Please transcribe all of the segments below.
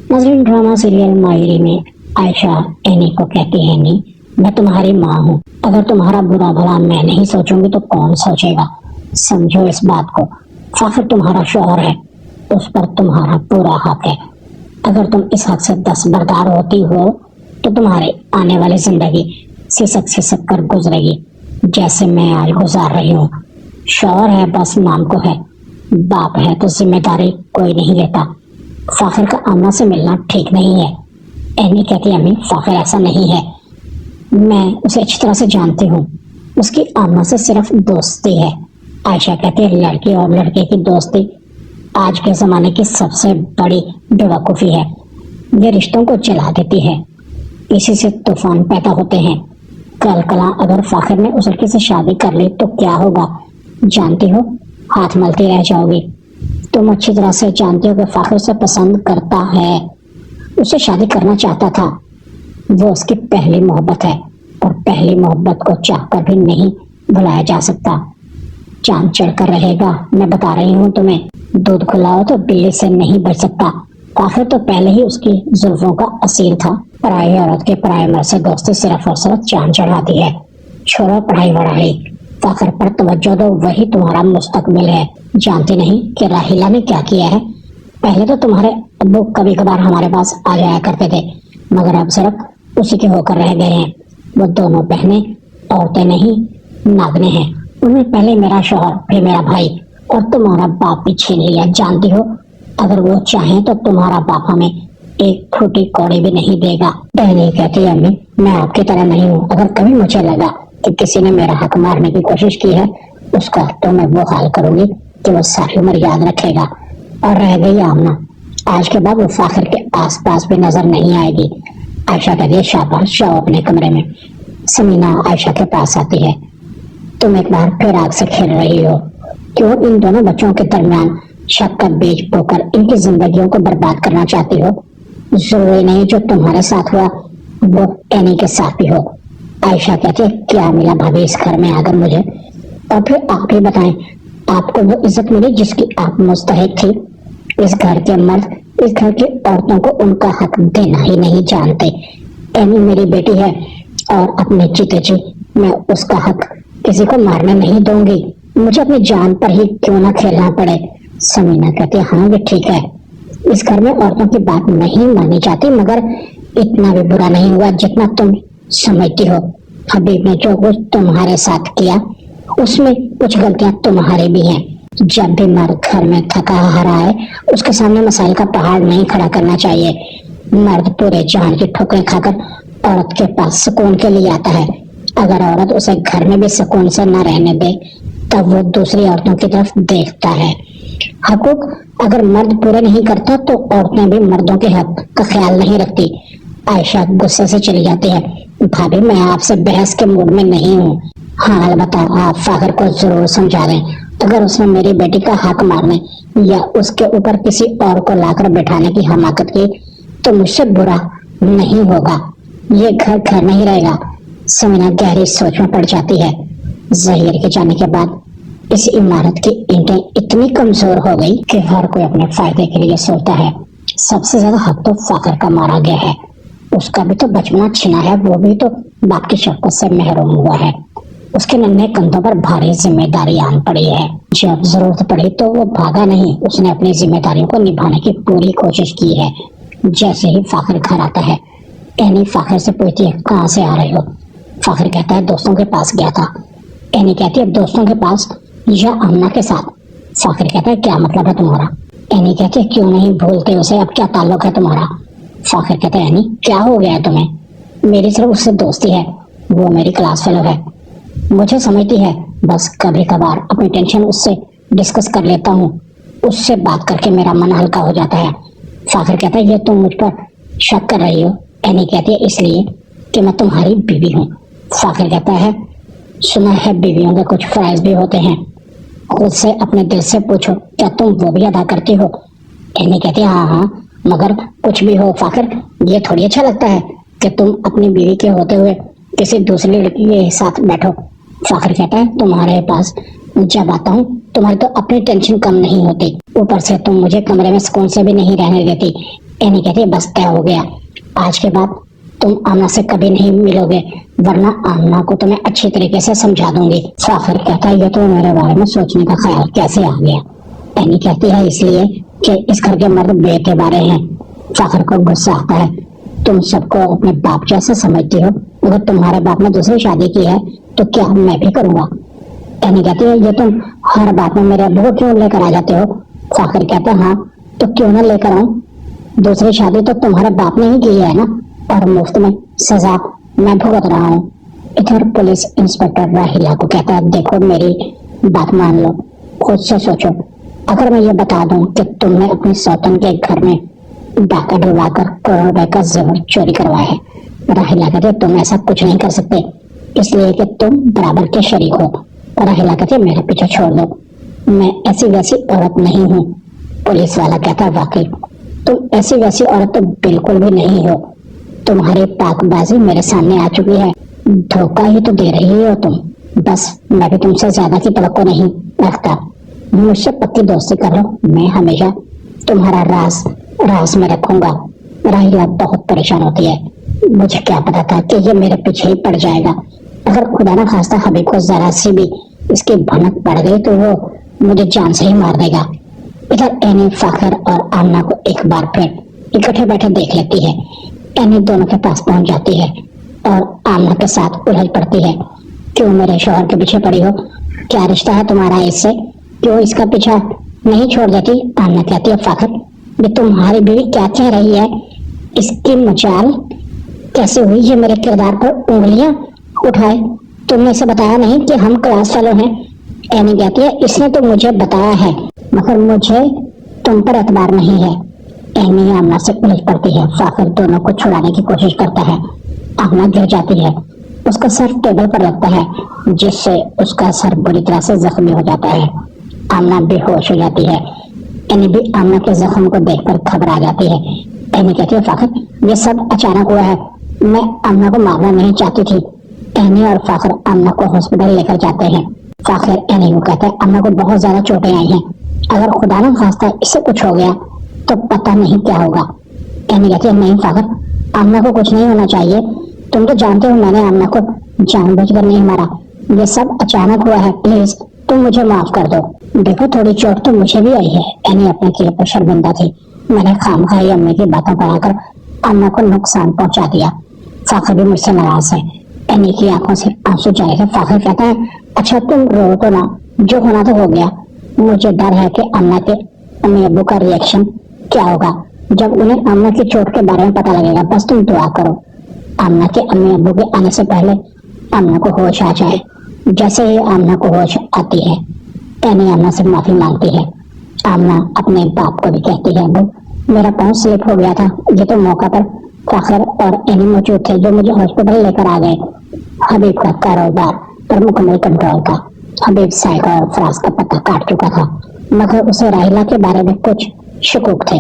नजरीन drama serial मायरी में Ayesha any को कहती है, नी मैं तुम्हारी माँ हूँ, अगर तुम्हारा बुरा भला मैं नहीं सोचूंगी तो कौन सोचेगा। समझो इस बात को, फाखिर तुम्हारा शौहर है, उस पर तुम्हारा पूरा हक है। अगर तुम इस हक से दस्तबरदार होती हो तो तुम्हारी आने वाली जिंदगी सिसक सिसक कर गुजरेगी, जैसे मैं आज गुजार रही हूँ। शौहर है बस नाम को है, बाप है तो जिम्मेदारी कोई नहीं लेता। फाखिर का आमना से मिलना ठीक नहीं है। एनी कहती अम्मी फाखिर ऐसा नहीं है, मैं उसे अच्छी तरह से जानती हूँ, उसकी आमना से सिर्फ दोस्ती है। आयशा कहती है लड़की और लड़के की दोस्ती आज के जमाने की सबसे बड़ी बेवकूफ़ी है, ये रिश्तों को जला देती है, इसी से तूफान पैदा होते हैं। कल कला अगर फाखिर ने उस लड़की से शादी कर ली तो क्या होगा जानती हो, हाथ मलती रह जाओगी। तुम अच्छी तरह से जानती हो कि फाखिर उसे पसंद करता है, उसे शादी करना चाहता था, वो उसकी पहली मोहब्बत है और पहली मोहब्बत को चाहकर भी नहीं भुलाया जा सकता। चांद चढ़कर रहेगा, मैं बता रही हूँ तुम्हें, दूध खुलाओ तो बिल्ली से नहीं बच सकता। फाखिर तो पहले ही उसकी जुल्फों का असीर था। पराई औरत के पराए मर्द से दोस्ती सिर्फ और सिर्फ चांद चढ़ाती है। छोड़ो पढ़ाई वढ़ाई, फाखिर पर तवज्जो दो, वही तुम्हारा मुस्तकबिल है। जानती नहीं कि राहिला ने क्या किया है, पहले तो तुम्हारे अब्बू कभी कभार हमारे पास आ जाया करते थे, मगर अब सिर्फ उसी के होकर रह गए हैं। वो दोनों बहनें औरतें नहीं नागने हैं, उन्हें पहले मेरा शौहर फिर मेरा भाई और तुम्हारा बाप भी छीन लिया। जानती हो अगर वो चाहे तो तुम्हारा बाप हमें एक फूटी कौड़ी भी नहीं देगा। बहनी कहती है अम्मी मैं आपकी तरह नहीं हूँ, अगर कभी मुझे लगा कि किसी ने मेरा हक मारने की कोशिश की है उसका तो मैं वो हाल करूंगी कि वो सारी उम्र याद रखेगा। और रह गई आमना, आज के बाद वो फाखिर के आसपास भी नजर नहीं आएगी। आयशा कहती है शाबाश जाओ अपने कमरे में। समीना आयशा के पास आती है, तुम एक बार फिर आग से खेल रही हो, क्यों इन दोनों बच्चों के दरमियान शक का बीज बोकर इनकी जिंदगियों को बर्बाद करना चाहती हो। जरूरी नहीं जो तुम्हारे साथ हुआ वो एनी के साथ भी हो। आयशा कहती है क्या मिला भाभी इस घर में आकर मुझे, और फिर आप ही बताएं, आपको वो इज्जत मिली जिसकी आप मुस्तहिक थी। इस घर के मर्द इस घर की औरतों को उनका हक देना ही नहीं जानते। एनी मेरी बेटी है और अपने जीते जी मैं उसका हक किसी को मारने नहीं दूंगी, मुझे अपनी जान पर ही क्यों ना खेलना पड़े। समीना कहती है हाँ ये ठीक है, इस घर में औरतों की बात नहीं मानी जाती, मगर इतना भी बुरा नहीं हुआ जितना तुम समझती हो। हबीब ने जो कुछ तुम्हारे साथ किया उसमें कुछ गलतियां तुम्हारी भी हैं। जब भी मर्द घर में थका हारा है उसके सामने मसाइल का पहाड़ नहीं खड़ा करना चाहिए। मर्द पूरे जान की ठोकरें खाकर औरत के पास सुकून के लिए आता है, अगर औरत उसे घर में भी सुकून से न रहने दे तब वो दूसरी औरतों की तरफ देखता है। हकूक अगर मर्द पूरे नहीं करता तो औरतें भी मर्दों के हक का ख्याल नहीं रखती। आयशा गुस्से से चली जाती है, भाभी मैं आपसे बहस के मूड में नहीं हूँ। हाँ अलबत्ता आप फाखिर को जरूर समझा दें, अगर उसने मेरी बेटी का हक मारने या उसके ऊपर किसी और को लाकर बैठाने की हमाकत की तो मुझसे बुरा नहीं होगा, ये घर घर नहीं रहेगा। समीना गहरी सोच में पड़ जाती है। जहीर के जाने के बाद इस इमारत की ईंटें इतनी कमजोर हो गई कि हर कोई अपने फायदे के लिए सोचता है। सबसे ज्यादा हक तो फाखिर का मारा गया है, उसका भी तो बचपना छिना है, वो भी तो बाप की शफकत से महरूम हुआ है। उसके नन्हे कंधों पर भारी जिम्मेदारी आन पड़ी है। जब जरूरत पड़ी तो वो भागा नहीं, उसने अपनी जिम्मेदारियों को निभाने की पूरी कोशिश की है। जैसे ही फाखिर घर आता है एनी फाखिर से पूछती है कहाँ से आ रहे हो। फाखिर कहता है दोस्तों के पास गया था। एनी कहती है दोस्तों के पास या आमना के साथ। फाखिर कहता है क्या मतलब है तुम्हारा। एनी कहती है क्यों नहीं भूलते उसे, अब क्या ताल्लुक है तुम्हारा। फाखिर कहता है एनी क्या हो गया है तुम्हें, मेरी सिर्फ उससे दोस्ती है, वो मेरी क्लास फेलो है, मुझे समझती है, बस कभी कभार अपनी टेंशन उससे डिस्कस कर लेता हूँ, उससे बात करके मेरा मन हल्का हो जाता है। फाखिर कहता है ये तुम मुझ पर शक कर रही हो। एनी कहती है इसलिए कि मैं तुम्हारी बीवी हूँ। फाखिर कहता है सुना है बीवियों के कुछ फराइज भी होते हैं, खुद से अपने दिल से पूछो क्या तुम वो भी अदा करती हो। एनी कहती है हाँ मगर कुछ भी हो फाखिर, ये थोड़ी अच्छा लगता है कि तुम अपनी बीवी के होते हुए किसी दूसरी लड़की के साथ बैठो। फाखिर कहता है तुम्हारे पास जब आता हूँ तुम्हारी तो अपनी टेंशन कम नहीं होती, ऊपर से तुम मुझे कमरे में सुकून से भी नहीं रहने देती। एनी कहती है बस तय हो गया, आज के बाद तुम आमना से कभी नहीं मिलोगे, वरना आमना को तुम्हें अच्छी तरीके से समझा दूंगी। फाखर कहता है ये तो मेरे बारे में सोचने का ख्याल कैसे आ गया। एनी कहती है इसलिए कि इस घर के मर्द बेएतबारे हैं। फाखर को गुस्सा आता है, तुम सबको अपने बाप जैसे समझती हो, अगर तुम्हारे बाप ने दूसरी शादी की है तो क्या मैं भी करूंगा। एनी कहती है ये तुम हर बात में मेरे अब्बू को क्यों लेकर आ जाते हो। फाखर कहता है हाँ तो क्यों ना लेकर आऊं, दूसरी शादी तो तुम्हारे बाप ने ही की है ना, और मुफ्त में सजा मैं भुगत रहा हूँ। इधर पुलिस इंस्पेक्टर राहिला को कहता है देखो मेरी बात मान लो, खुद से सोचो, अगर मैं ये बता दूं कि तुमने अपने सौतन के घर में डाका डलवाकर करोड़ रुपए का जेवर चोरी करवाया है, राहिला कहते तुम ऐसा कुछ नहीं कर सकते, इसलिए कि तुम बराबर के शरीक हो। राहिला कहते मेरा पीछा छोड़ दो, मैं ऐसी वैसी औरत नहीं हूँ। पुलिस वाला कहता वाकई तुम ऐसी वैसी औरत तो बिल्कुल भी नहीं हो, तुम्हारी पाकबाजी मेरे सामने आ चुकी है, धोखा ही तो दे रही हो तुम, बस मैं भी तुमसे ज्यादा की तवक्को नहीं रखता, मुझसे पक्की दोस्ती कर लो, मैं हमेशा तुम्हारा राज में रखूंगा। राहिला बहुत परेशान होती है, मुझे क्या पता था कि ये मेरे पीछे ही पड़ जाएगा, अगर खुदा ना खास्ता हबीब को जरा सी भी इसकी भनक पड़ गई तो वो मुझे जान से ही मार देगा। इधर एनी फाखर और आमना को एक बार फिर इकट्ठे बैठे देख लेती है। एनी दोनों के पास पहुंच जाती है और आमना के साथ उलझ पड़ती है, क्यों मेरे शौहर के पीछे पड़ी हो, क्या रिश्ता है तुम्हारा इससे, क्यों इसका पीछा नहीं छोड़ देती। आमना कहती है फाखर ये तुम्हारी बीवी क्या कह रही है, इसकी मजाल कैसे हुई ये मेरे किरदार पर उंगलियां उठाए, तुमने इसे बताया नहीं कि हम क्लास फेलो हैं। एनी कहती है इसने तो मुझे बताया है मगर मुझे तुम पर एतबार नहीं है। एनी आमना से उलझ पड़ती है, फाखर दोनों को छुड़ाने की कोशिश करता है, आमना गिर जाती है, उसका सर टेबल पर लगता है जिससे उसका सर बुरी तरह से जख्मी हो जाता है। आमना बेहोश हो जाती है, एनी भी आमना के जख्म को देखकर घबरा जाती है। एनी कहती है फाखर ये सब अचानक हुआ है, मैं आमना को मारना नहीं चाहती थी। एनी और फाखर आमना को हॉस्पिटल लेकर जाते हैं। फाखर एनी को कहता है आमना को बहुत ज्यादा चोटें आई हैं, अगर खुदा न खास्ता इससे कुछ हो गया तो पता नहीं क्या होगा। एनी कहती है नहीं फाखर आमना को कुछ नहीं होना चाहिए, तुम तो जानते हो मैंने आमना को जानबूझकर नहीं मारा, ये सब अचानक हुआ है, प्लीज तुम मुझे माफ कर दो। देखो थोड़ी चोट तो मुझे भी आई है, एनी अपने किए पर शर्मिंदा थी, मैंने खामखाई अम्मी की बातों पर आकर आमना को नुकसान पहुंचा दिया। फाखर भी मुझसे नाराज है। एनी की आंखों से आंसू जाए थे। फाखर कहता है अच्छा तुम रो तो ना, जो होना तो हो गया, मुझे डर है कि आमना के अम्मी अब्बू का रिएक्शन क्या होगा जब उन्हें आमना की चोट के बारे में पता लगेगा, बस तुम दुआ करो आमना के अम्मी अब्बू के आने से पहले आमना को होश आ जाए। जैसे ही आमना को होश आती है एनी आमना से माफी मांगती है। आमना अपने बाप को भी कहती है अब्बू मेरा पाँव स्लिप हो गया था, ये तो मौका पर फाखर और एनी मौजूद थे जो मुझे हॉस्पिटल लेकर आ गए। हबीब का कारोबार पर मुकम्मल कंट्रोल था, हबीब साइका और फराज का पता काट चुका था, मगर उसे राहिला के बारे में कुछ शकूक थे।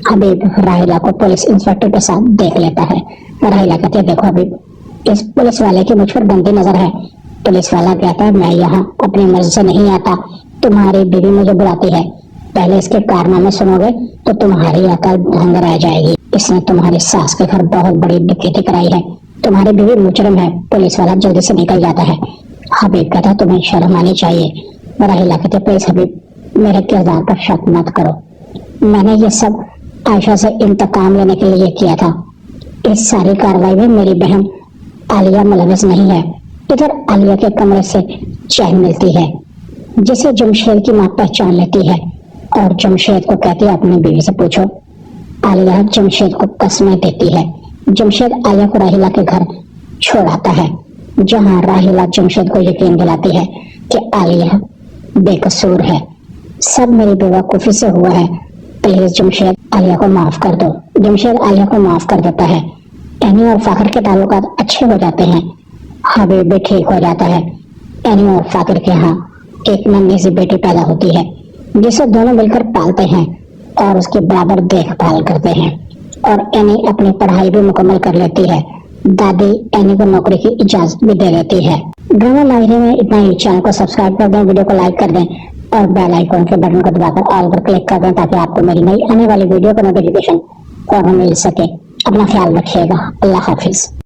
हबीब राहिला को पुलिस इंस्पेक्टर के साथ देख लेता है। राहिला कहती है देखो हबीब इस पुलिस वाले की मुझ पर गंदी नजर है। पुलिस वाला कहता है मैं यहाँ अपनी मर्जी से नहीं आता, तुम्हारी बीवी मुझे बुलाती है, पहले इसके कारनामे सुनोगे तो तुम्हारी अकल भंग रह जाएगी, इसने तुम्हारी सास के घर बहुत बड़ी डकैती कराई है, तुम्हारी बीवी मुजरिम है। पुलिस वाला जल्दी से निकल जाता है। हबीब कहता है तुम्हें शर्म आनी चाहिए। राहिला कहते प्लीज हबीब मेरे किरदार पर शक मत करो, मैंने ये सब आयशा से इंतकाम लेने के लिए किया था, इस सारी कार्रवाई में मेरी बहन आलिया मुलविस नहीं है। इधर आलिया के कमरे से चैन मिलती है जिसे जमशेद की मां पहचान लेती है और जमशेद को कहती है अपनी बीवी से पूछो। आलिया जमशेद को कस्में देती है। जमशेद आलिया को राहिला के घर छोड़ आता है, जहां राहिला जमशेद को यकीन दिलाती है कि आलिया बेकसूर है, सब मेरी बेवकूफी से हुआ है, प्लीज जमशेद आलिया को माफ कर दो। जमशेद आलिया को माफ कर देता है। एनी और फाखर के ताल्लुकात अच्छे हो जाते हैं, हबीब भी ठीक हो जाता है। एनी और फाखर के यहाँ एक नन्ही सी बेटी पैदा होती है जिसे दोनों मिलकर पालते हैं और उसकी बराबर देखभाल करते हैं, और एनी अपनी पढ़ाई भी मुकम्मल कर लेती है। दादी एनी को नौकरी की इजाजत भी दे देती है। ड्रामा माहिर में इतना ही। चैनल को सब्सक्राइब कर दें, वीडियो को लाइक कर दें और बेल आइकन के बटन को दबाकर ऑल पर क्लिक कर दें ताकि आपको मेरी नई आने वाली वीडियो का नोटिफिकेशन اور مل سکے. اپنا خیال رکھیے گا. اللہ حافظ.